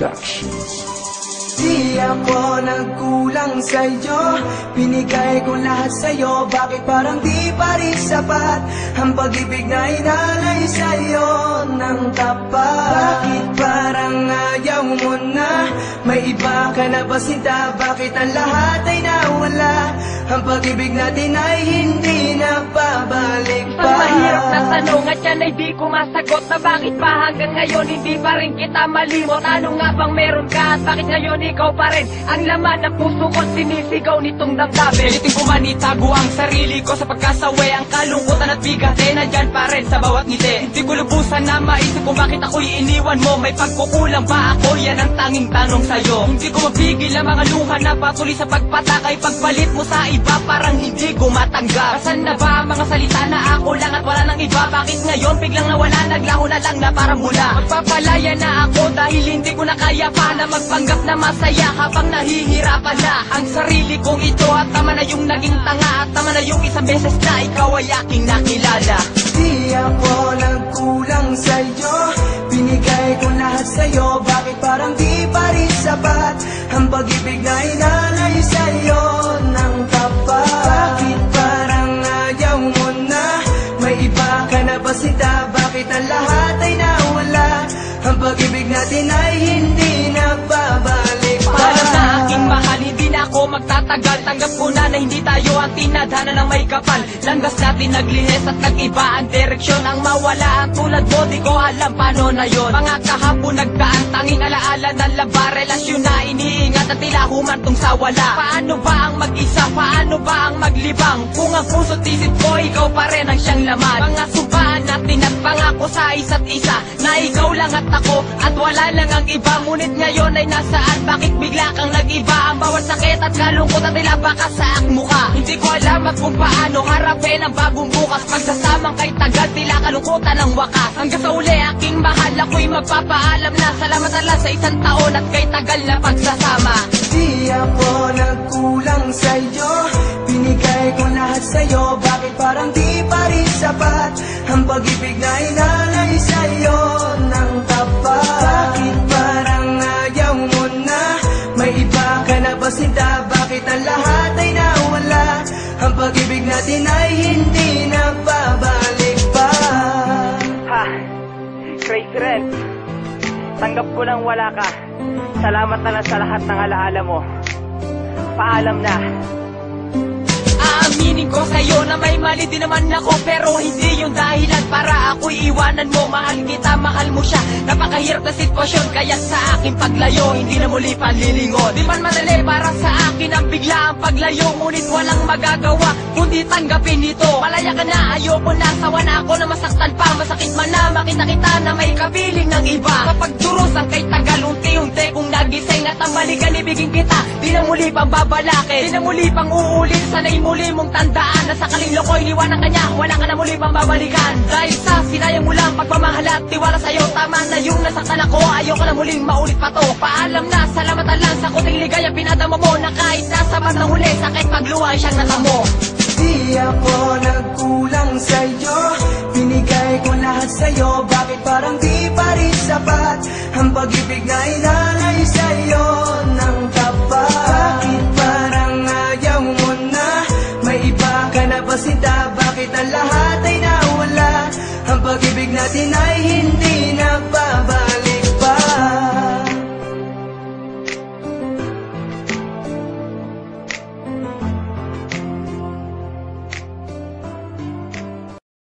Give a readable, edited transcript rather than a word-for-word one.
Productions. Di ako nagkulang sa'yo, binigay ko lahat sa'yo. Bakit parang di pa rin sapat ang pag-ibig na inalay sa'yo ng tapat? Bakit parang ayaw mo na? May iba ka na ba sinta? Bakit ang lahat ay nawala? Ang pag-ibig natin ay hindi na babalik pa. Ang mahirap na tanong at yan ay di ko masagot, na bakit ba hanggang ngayon hindi pa rin kita malimot? Ano nga bang meron ka at bakit ngayon ikaw pa rin ang laman ng puso ko, sinisigaw nitong damdamin? Pilitin ko man itago ang sarili ko sa pagkasaway, ang kalungkutan at bigat ay nandyan pa rin sa bawat ngiti. Hindi ko lubusan na maisip kung bakit ako'y iniwan mo. May pagkukulang ba ako? Yan ang tanging tanong sa'yo. Hindi ko mapigil ang mga luha na patuloy sa pagpatakay. Pagpalit mo sa iba parang hindi ko matanggap. Asan na ba ang mga salita na ako lang at wala nang iba? Bakit ngayon biglang nawala, naglaho na lang na parang mula? Magpapalaya na ako dahil hindi ko na kaya pa na magpanggap na masaya habang nahihirapan na ang sarili kong ito. At tama na yung naging tanga, at tama na yung isang beses na ikaw ay aking nakilala. Di ako nagkulang sa'yo, binigay ko lahat sa'yo. Bakit parang di pa rin sapat ang pag-ibig na inalay sa'yo ng tapat? Bakit parang ayaw mo na? May iba ka na ba sinta? Bakit ang lahat ay nawala? Ang pag-ibig natin ay hindi na babalik pa. Alam na aking mahal, hindi na ako magtatagal. Tanggap ko na hindi tayo ang tinadhana ng may kapal. Langgas natin naglihis at nag-iba ang direksyon. Ang mawala ang tulad mo, di ko alam paano na yon. Mga kahapon nagdaan, tanging alaala ng laba. Relasyon na iniingat at tila humantong sa wala. Paano ba ang mag-isa? Paano ba ang maglibang? Kung ang puso't isip ko, ikaw pa rin ang siyang laman. Mga sumpaan natin at pangako sa isa't isa, na ikaw lang at ako at wala lang ang iba. Ngunit ngayon ay nasaan? Bakit bigla kang nag-iba? Ang bawat sakit at kalungkot at tila baka sa aking mukha. Hindi ko alam at kung paano harapin ang bagong bukas. Pagsasamang kay tagal, tila kalungkutan ang wakas. Hanggang sa uli aking mahal, ako'y magpapaalam na. Salamat Allah sa isang taon at kay tagal na pagsasama. Di ako nagkulang sa'yo, binigay ko lahat sa'yo. Bakit parang di pa rin sapat ang pag-ibig na inalay sa'yo ng tapat? Bakit parang ayaw mo na? May iba ka na ba sinta? Bakit ang lahat ay nawala? Ang pag-ibig natin ay hindi na babalik pa. Ha, Crazy Red, tanggap ko lang wala ka. Salamat na lang sa lahat ng alaala mo. Paalam na. Aaminin ko sa'yo na may mali din naman ako, pero hindi yung dahilan para ako'y iwanan mo. Mahal kita, mahal mo siya. Napakahirap na sitwasyon, kaya sa aking paglayo hindi na muli panlilingon. Di man madali para sa akin ang bigla ang paglayo, ngunit walang magagawa kundi tanggapin ito. Malaya ka na, ayoko na, sawa na ako na masaktan pa. Masakit man na makita kita na may kapiling ng iba. Kapag duros ang kay tagal, unti-unti kung nagising at ang balikan ibigin kita. Di na muli pang babalakin, di na muli pang uulin. Sana'y muli mong tandaan na sakaling loko'y liwanag ka niya, wala ka na muli pang babalikan. Dahil sa sinayang mo lang pagmamahal at tiwala sa'yo, tama na yung nasaktan ako, ayoko na muling maulit pa to. Paalam na, salamat lang sa kuting ligaya pinadama mo, na kahit nasa bandang huli, sakit magluha siyang natamo. Di ako nagkulang sa'yo, binigay ko lahat sa'yo. Bakit parang di pa rin sapat ang pag-ibig na inalay sa'yo ng tapat? Bakit parang ayaw mo na? May iba ka na ba sinta? Bakit ang lahat ay nawala? Ang pag-ibig natin ay hindi na babalik.